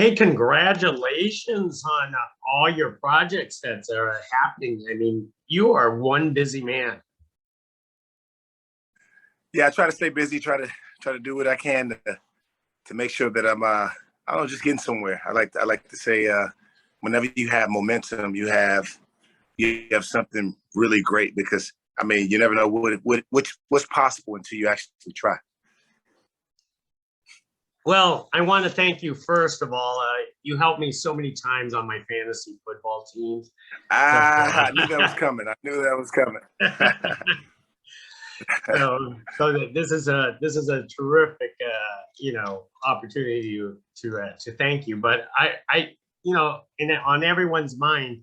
Hey, congratulations on all your projects that are happening. I mean, you are one busy man. Yeah, I try to stay busy, try to do what I can to make sure that I'm I don't know, just getting somewhere. I like to say whenever you have momentum, you have something really great because I mean you never know what's possible until you actually try. Well, I want to thank you first of all. You helped me so many times on my fantasy football teams. So, I knew that was coming. I knew that was coming. this is a terrific opportunity to thank you. But on everyone's mind,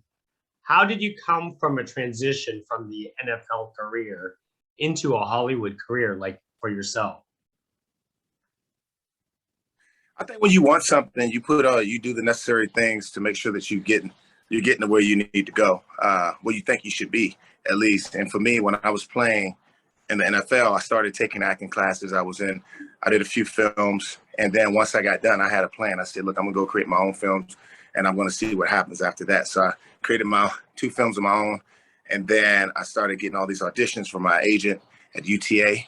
how did you come from a transition from the NFL career into a Hollywood career like for yourself? I think when you want something, you do the necessary things to make sure that you're getting to where you need to go, where you think you should be at least. And for me, when I was playing in the NFL, I started taking acting classes. I did a few films, and then once I got done, I had a plan. I said, "Look, I'm gonna go create my own films, and I'm gonna see what happens after that." So I created my 2 films of my own, and then I started getting all these auditions from my agent at UTA,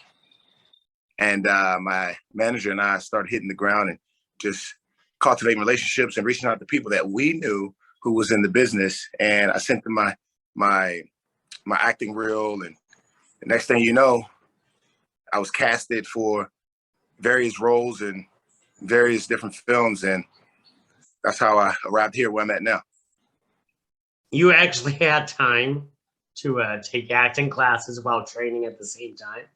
and my manager and I started hitting the ground and just cultivating relationships and reaching out to people that we knew who was in the business. And I sent them my acting reel, and the next thing you know, I was casted for various roles in various different films, and that's how I arrived here where I'm at now. You actually had time to take acting classes while training at the same time.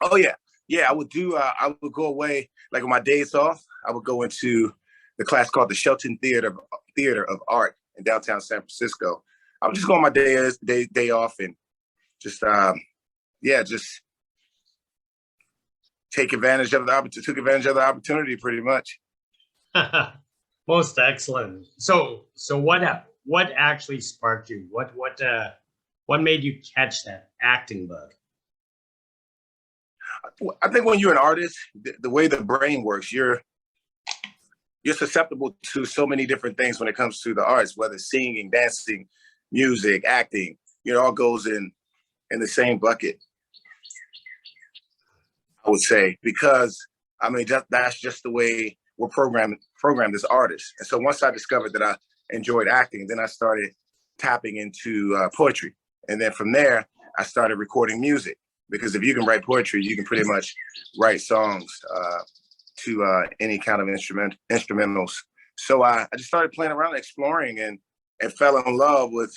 Oh yeah, yeah. I would do. I would go away like on my days off. I would go into the class called the Shelton Theater of Art in downtown San Francisco. I would just go on my day off and just just take advantage of the opportunity. Took advantage of the opportunity pretty much. Most excellent. So what actually sparked you? What made you catch that acting bug? I think when you're an artist, the way the brain works, you're susceptible to so many different things when it comes to the arts, whether singing, dancing, music, acting. It all goes in the same bucket, I would say, because I mean that's just the way we're programmed as artists. And so once I discovered that I enjoyed acting, then I started tapping into poetry, and then from there I started recording music. Because if you can write poetry, you can pretty much write songs to any kind of instrumentals. So I just started playing around, exploring, and fell in love with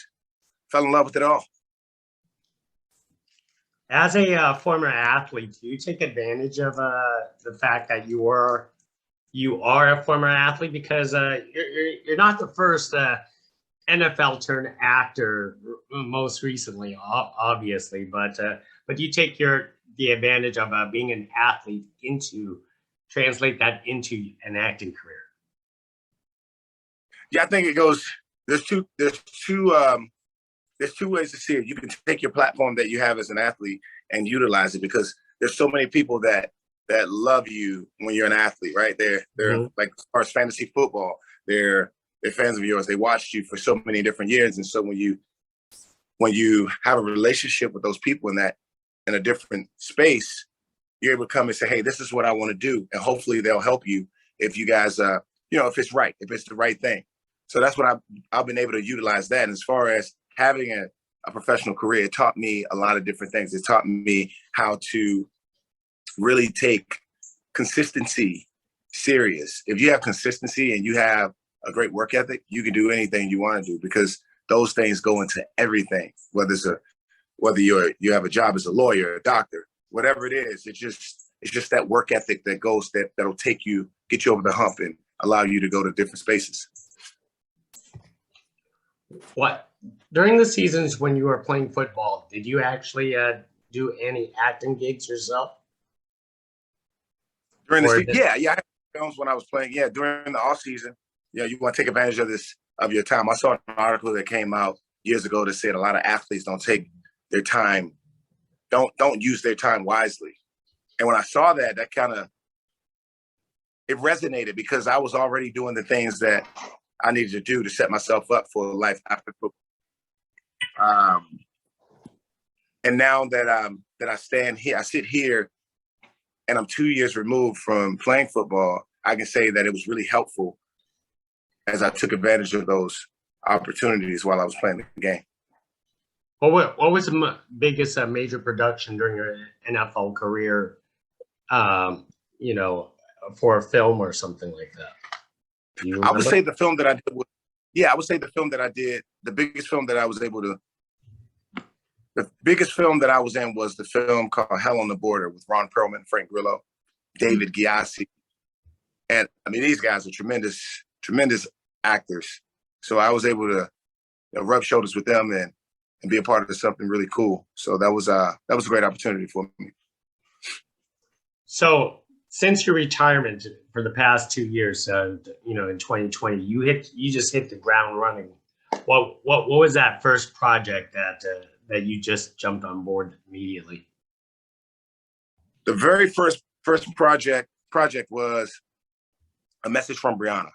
it all. As a former athlete, do you take advantage of the fact that you are a former athlete? Because you're not the first NFL turned actor most recently, obviously, but you take the advantage of being an athlete translate that into an acting career. Yeah, I think it goes. There's two ways to see it. You can take your platform that you have as an athlete and utilize it, because there's so many people that love you when you're an athlete, right? They're like, as far as fantasy football, they're fans of yours. They watched you for so many different years, and so when you have a relationship with those people in a different space, you're able to come and say, "Hey, this is what I want to do," and hopefully they'll help you if you guys, if it's right, if it's the right thing. So that's what I've been able to utilize that. And as far as having a professional career, it taught me a lot of different things. It taught me how to really take consistency serious. If you have consistency and you have a great work ethic, you can do anything you want to do, because those things go into everything. Whether you have a job as a lawyer, a doctor, whatever it is, it's just that work ethic that'll get you over the hump and allow you to go to different spaces. What during the seasons when you were playing football, did you actually do any acting gigs yourself? Yeah, I had films when I was playing. Yeah, during the off season, you want to take advantage of your time. I saw an article that came out years ago that said a lot of athletes don't take their time, don't use their time wisely. And when I saw that kind of it resonated because I was already doing the things that I needed to do to set myself up for life after football. And now that I stand here, I sit here, and I'm 2 years removed from playing football, I can say that it was really helpful as I took advantage of those opportunities while I was playing the game. What was the biggest major production during your NFL career? You know, for a film or something like that. I would say the film that I did. I would say the film that I did. The biggest film that I was able to. The biggest film that I was in was the film called Hell on the Border with Ron Perlman, Frank Grillo, David Gyasi. And I mean, these guys are tremendous, tremendous actors. So I was able to rub shoulders with them and be a part of something really cool. So that was a great opportunity for me. So since your retirement for the past 2 years, you know, in 2020, you just hit the ground running. What was that first project that you just jumped on board immediately? The very first project was A Message From Brianna.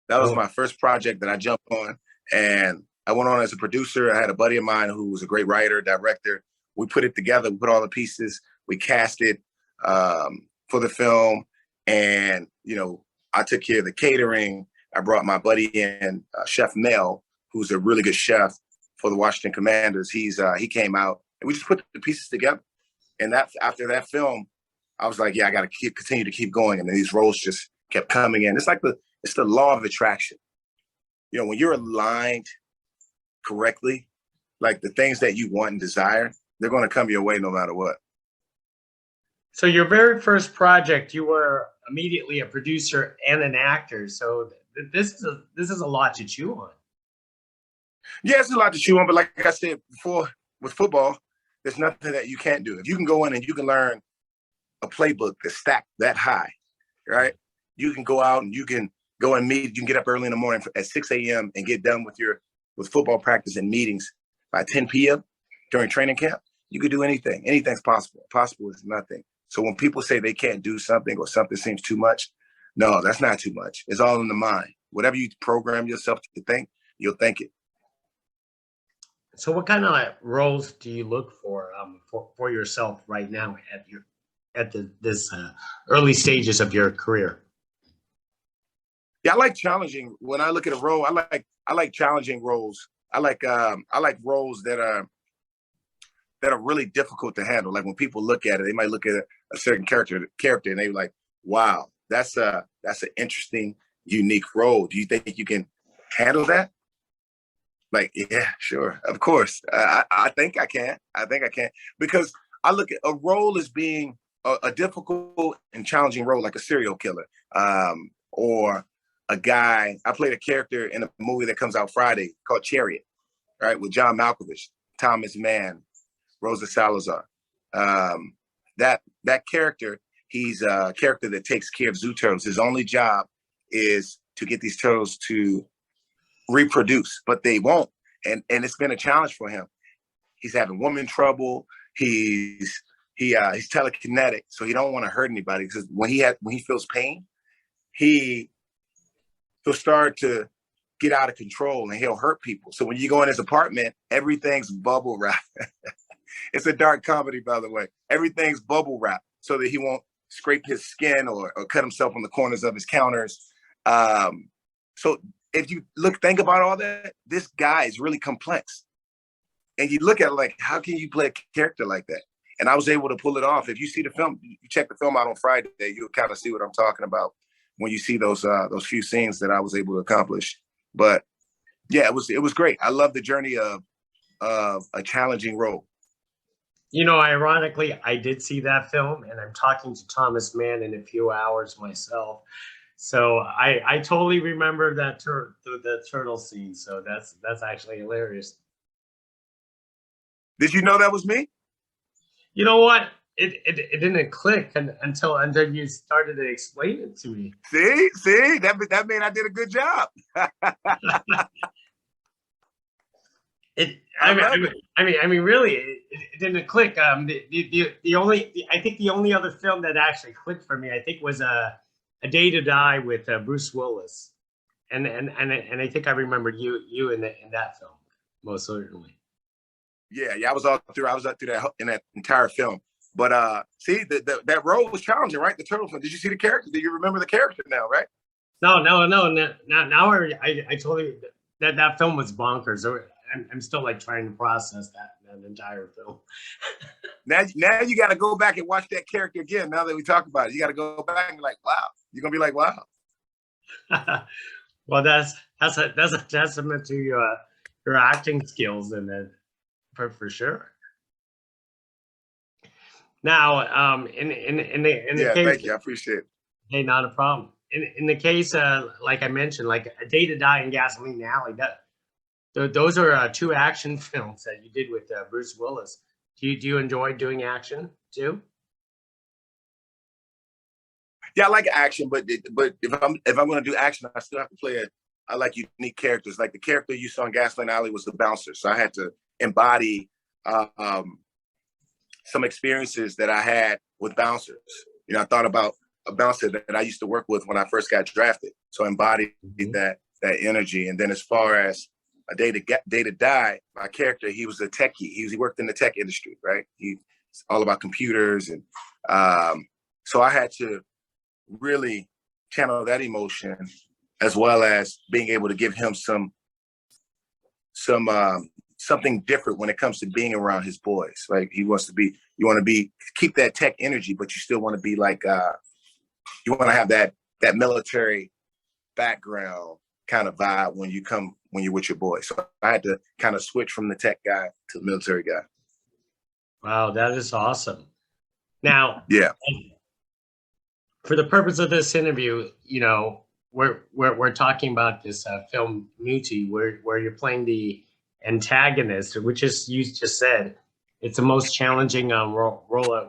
That was my first project that I jumped on, and I went on as a producer. I had a buddy of mine who was a great writer, director. We put it together, we put all the pieces, we cast it for the film, and you know, I took care of the catering. I brought my buddy in, Chef Mel, who's a really good chef for the Washington Commanders. He came out, and we just put the pieces together. And after that film, I was like, yeah, I got to continue to keep going. And then these roles just kept coming in. It's like it's the law of attraction. You know, when you're aligned correctly, like the things that you want and desire, they're going to come your way no matter what. So your very first project, you were immediately a producer and an actor. So this is a lot to chew on. Yeah, it's a lot to chew on. But like I said before, with football, there's nothing that you can't do. If you can go in and you can learn a playbook that's stacked that high, right? You can go out and you can go and meet. You can get up early in the morning at 6 a.m. and get done with football practice and meetings by 10 p.m. during training camp. You could do anything. Anything's possible. Possible is nothing. So when people say they can't do something or something seems too much, no, that's not too much. It's all in the mind. Whatever you program yourself to think, you'll think it. So what kind of roles do you look for yourself right now at this early stages of your career? Yeah, I like challenging. When I look at a role, I like challenging roles. I like roles that are really difficult to handle. Like when people look at it, they might look at a certain character and they're like, wow, that's an interesting, unique role. Do you think you can handle that? Like, yeah, sure, of course. I think I can. Because I look at a role as being a difficult and challenging role, like a serial killer, or a guy. I played a character in a movie that comes out Friday called Chariot, right, with John Malkovich, Thomas Mann, Rosa Salazar. That character, he's a character that takes care of zoo turtles. His only job is to get these turtles to reproduce, but they won't. And it's been a challenge for him. He's having woman trouble. He's telekinetic, so he don't want to hurt anybody, because when he feels pain, he'll start to get out of control and he'll hurt people. So when you go in his apartment, everything's bubble wrap. It's a dark comedy, by the way. Everything's bubble wrap so that he won't scrape his skin or cut himself on the corners of his counters. So if you think about all that, this guy is really complex. And you look at it like, how can you play a character like that? And I was able to pull it off. If you see the film, you check the film out on Friday, you'll kind of see what I'm talking about when you see those few scenes that I was able to accomplish. But yeah, it was great. I love the journey of a challenging role. You know, ironically, I did see that film, and I'm talking to Thomas Mann in a few hours myself. So I totally remember that the turtle scene. So that's actually hilarious. Did you know that was me? You know what? It didn't click until you started to explain it to me. See, that means I did a good job. I mean, really, it didn't click. I think the only other film that actually clicked for me, I think, was A Day to Die with Bruce Willis, and I think I remember you in that film most certainly. Yeah, I was up through that in that entire film. But see, that role was challenging, right? The turtle film. Did you see the character? Do you remember the character now, right? No. Now I told you that film was bonkers. I'm still like trying to process that entire film. Now you got to go back and watch that character again. Now that we talk about it, you got to go back and be like, wow. You're gonna be like, wow. Well, that's a testament to your acting skills, and for sure. Now, in the case, thank you, I appreciate it. Hey, not a problem. In the case, like I mentioned, like A Day to Die and Gasoline Alley, those are two action films that you did with Bruce Willis. Do you enjoy doing action too? Yeah, I like action, but if I'm going to do action, I still have to play I like unique characters. Like the character you saw in Gasoline Alley was the bouncer, so I had to embody some experiences that I had with bouncers. You know, I thought about a bouncer that I used to work with when I first got drafted, so I embodied that energy. And then as far as A Day to Die, my character, he was a techie. He worked in the tech industry, right? He's all about computers, and so I had to really channel that emotion, as well as being able to give him something different when it comes to being around his boys. Like you want to keep that tech energy, but you still want to be like, you want to have that military background kind of vibe when you're with your boys. So I had to kind of switch from the tech guy to the military guy. Wow, that is awesome. Now, yeah. For the purpose of this interview, you know, we're talking about this film Muti, where you're playing the antagonist, which is, you just said, it's the most challenging role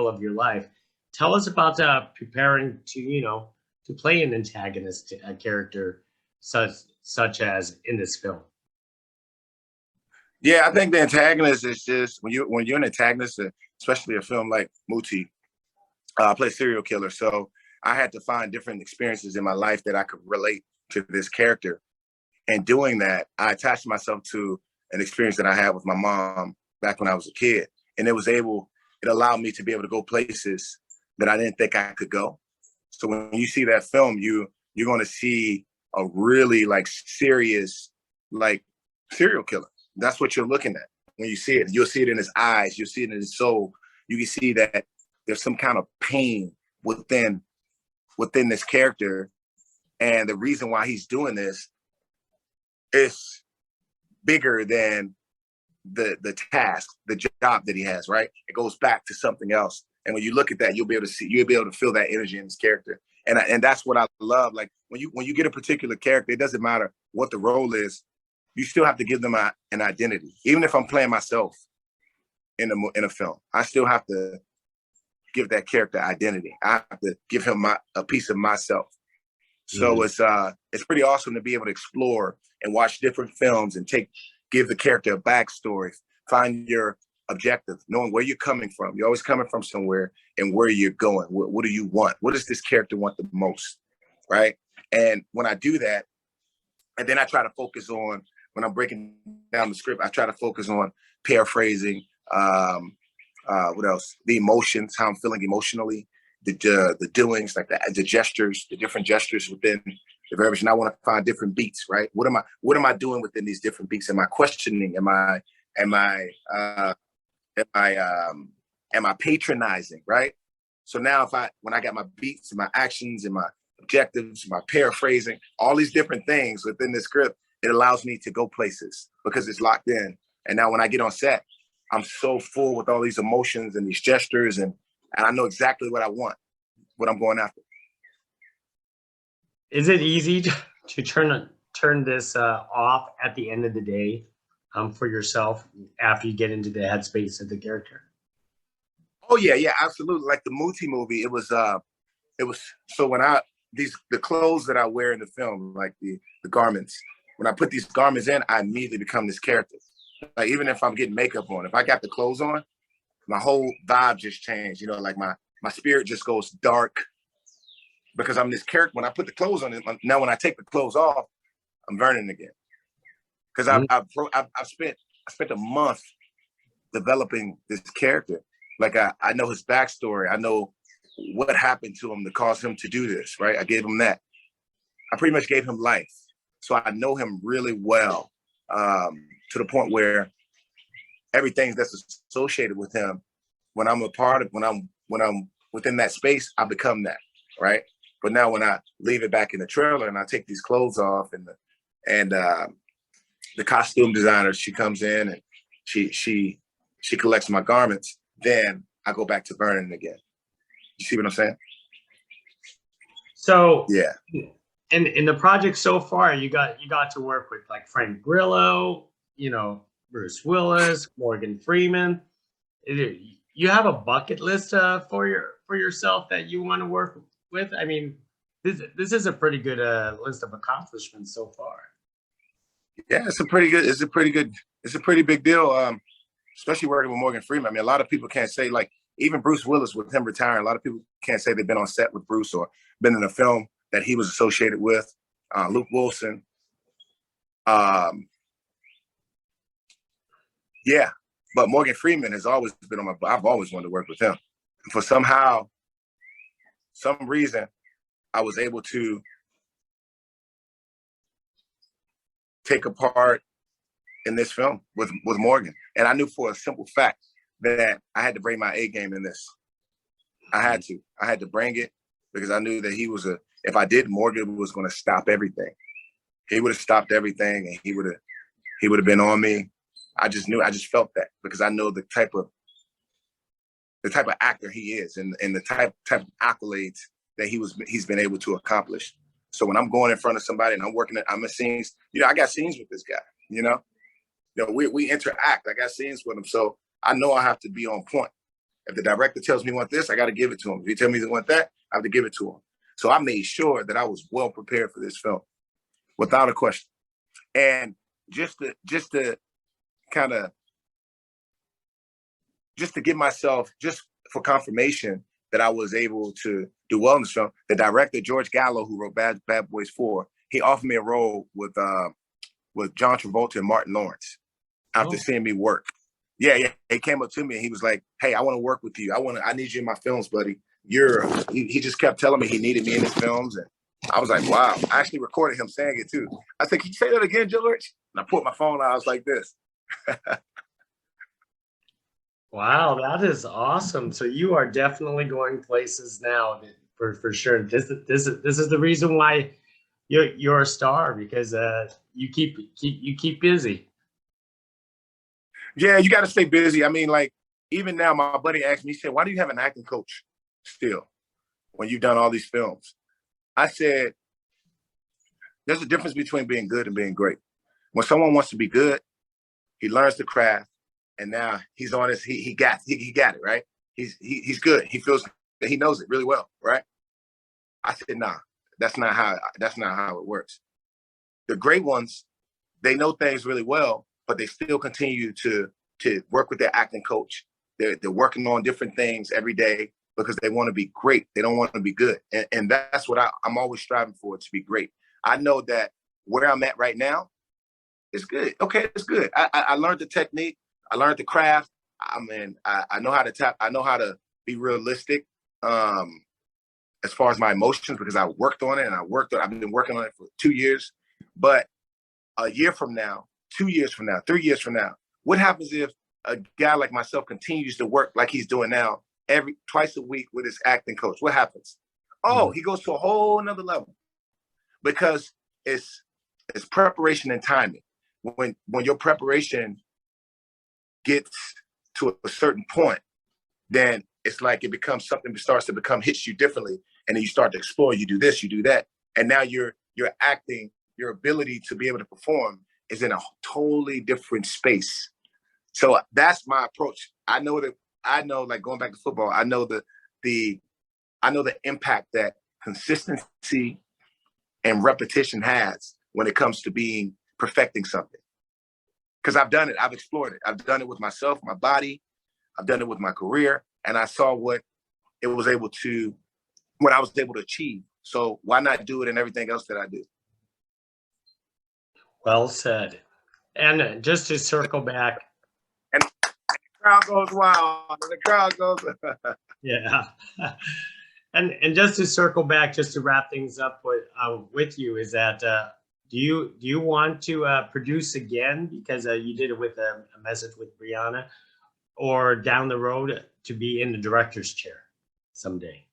of your life. Tell us about preparing to play an antagonist character such as in this film. Yeah, I think the antagonist is just when you're an antagonist, especially a film like Muti. I play serial killer, so I had to find different experiences in my life that I could relate to this character. And doing that, I attached myself to an experience that I had with my mom back when I was a kid. And it allowed me to be able to go places that I didn't think I could go. So when you see that film, you're going to see a really like serious, like serial killer. That's what you're looking at when you see it. You'll see it in his eyes. You'll see it in his soul. You can see that there's some kind of pain within this character. And the reason why he's doing this is bigger than the task, the job that he has, right? It goes back to something else. And when you look at that, you'll be able to feel that energy in his character. And that's what I love. Like when you get a particular character, it doesn't matter what the role is, you still have to give them an identity. Even if I'm playing myself in a film, I still have to give that character identity. I have to give him a piece of myself. So it's pretty awesome to be able to explore and watch different films and give the character a backstory, find your objective, knowing where you're coming from. You're always coming from somewhere and where you're going. What do you want? What does this character want the most, right? And when I do that, and then I try to focus on, when I'm breaking down the script, I try to focus on paraphrasing, what else? The emotions, how I'm feeling emotionally, the doings, like the gestures, the different gestures within the verbiage. And I want to find different beats, right? What am I doing within these different beats? Am I questioning? Am I patronizing, right? So now when I got my beats and my actions and my objectives, my paraphrasing, all these different things within the script, it allows me to go places because it's locked in. And now when I get on set, I'm so full with all these emotions and these gestures, and I know exactly what I want, what I'm going after. Is it easy to turn this off at the end of the day for yourself after you get into the headspace of the character? Oh yeah, absolutely. Like the Muti movie, it was so when the clothes that I wear in the film, like the garments, when I put these garments in, I immediately become this character. Like even if I'm getting makeup on, if I got the clothes on, my whole vibe just changed. You know, like my spirit just goes dark, because I'm this character. When I put the clothes on, now when I take the clothes off, I'm Vernon again. Because I spent a month developing this character. Like I know his backstory. I know what happened to him to cause him to do this, right? I gave him that. I pretty much gave him life. So I know him really well, to the point where everything that's associated with him, when I'm within that space, I become that, right? But now when I leave it back in the trailer and I take these clothes off, and the costume designer, she comes in and she collects my garments, then I go back to Vernon again. You see what I'm saying? So yeah. In the project so far, you got to work with like Frank Grillo, Bruce Willis, Morgan Freeman. You have a bucket list for yourself that you want to work with? I mean, this is a pretty good list of accomplishments so far. Yeah, it's a pretty big deal. Especially working with Morgan Freeman. I mean, a lot of people can't say, like, even Bruce Willis, with him retiring, a lot of people can't say they've been on set with Bruce or been in a film that he was associated with. Luke Wilson. Yeah, but Morgan Freeman has always been on I've always wanted to work with him. And for some reason, I was able to take a part in this film with Morgan. And I knew for a simple fact that I had to bring my A game in this. I had to bring it, because I knew that if I did, Morgan was going to stop everything. He would have stopped everything, and he would have been on me. I just felt that, because I know the type of actor he is, and the type of accolades that he's been able to accomplish. So when I'm going in front of somebody and I'm in scenes, I got scenes with this guy, we interact. I got scenes with him. So I know I have to be on point. If the director tells me he wants this, I got to give it to him. If he tells me he wants that, I have to give it to him. So I made sure that I was well prepared for this film, without a question. And just to give myself, just for confirmation that I was able to do well in this film, the director, George Gallo, who wrote Bad Boys 4, he offered me a role with John Travolta and Martin Lawrence after seeing me work. Yeah. He came up to me and he was like, "Hey, I want to work with you. I need you in my films, buddy. He just kept telling me he needed me in his films." And I was like, wow. I actually recorded him saying it too. I said, "Can you say that again, George?" And I put my phone out. I was like this. Wow, that is awesome. So you are definitely going places now, for sure. This is the reason why you're a star, because you keep busy. Yeah, you got to stay busy. I mean, like, even now, my buddy asked me, he said, "Why do you have an acting coach still when you've done all these films?" I said, there's a difference between being good and being great. When someone wants to be good, he learns the craft, and now he's on his, he got it, right? He's good. He feels that he knows it really well, right? I said, nah, that's not how it works. The great ones, they know things really well, but they still continue to work with their acting coach. They're working on different things every day because they want to be great. They don't want to be good. And that's what I'm always striving for, to be great. I know that where I'm at right now is good. Okay, it's good. I learned the technique. I learned the craft. I mean, I know how to tap. I know how to be realistic as far as my emotions, because I worked on it, and I've been working on it for 2 years. But a year from now, 2 years from now, 3 years from now, what happens if a guy like myself continues to work like he's doing now, twice a week with his acting coach? What happens? Oh, he goes to a whole nother level, because it's preparation and timing. When your preparation gets to a certain point, then it's like it becomes something that starts to hits you differently, and then you start to explore. You do this, you do that, and now you're acting. Your ability to be able to perform is in a totally different space. So that's my approach. I know, like, going back to football, I know the impact that consistency and repetition has when it comes to perfecting something. Because I've done it. I've explored it. I've done it with myself, my body. I've done it with my career. And I saw what I was able to achieve. So why not do it in everything else that I do? Well said. And just to circle back. And the crowd goes wild. The crowd goes. Yeah. And just to circle back, just to wrap things up with you, is that do you want to produce again, because you did it with a Message with Brianna, or down the road to be in the director's chair someday?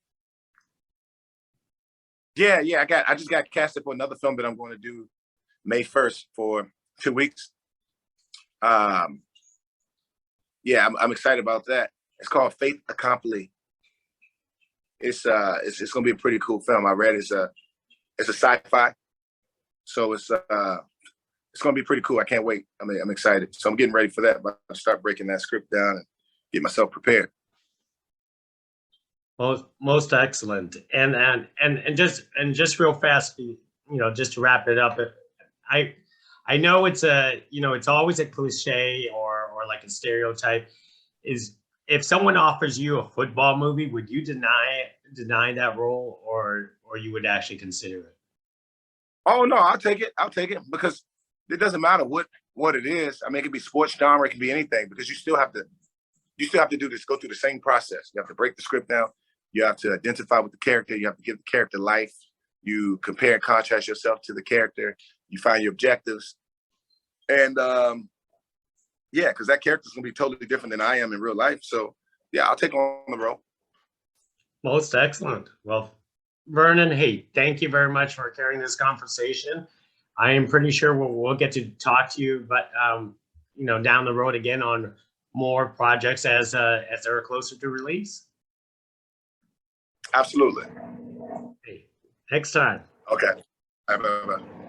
Yeah. I just got casted for another film that I'm going to do May 1st for 2 weeks. I'm excited about that. It's called Faith Accompli. It's gonna be a pretty cool film. I read it's a sci-fi, so it's gonna be pretty cool. I can't wait. I'm excited. So I'm getting ready for that. But I'll start breaking that script down and get myself prepared. Most excellent. And just real fast, just to wrap it up, I know it's it's always a cliche or like a stereotype. Is if someone offers you a football movie, would you deny that role, or you would actually consider it? Oh no, I'll take it. I'll take it, because it doesn't matter what it is. I mean, it could be sports genre, it can be anything, because you still have to do this, go through the same process. You have to break the script down. You have to identify with the character. You have to give the character life. You compare and contrast yourself to the character. You find your objectives. And because that character is going to be totally different than I am in real life. So yeah, I'll take on the role. Most excellent. Well, Vernon, hey, thank you very much for carrying this conversation. I am pretty sure we'll get to talk to you, but down the road again on more projects as they're closer to release. Absolutely. Hey, next time. Okay. Bye.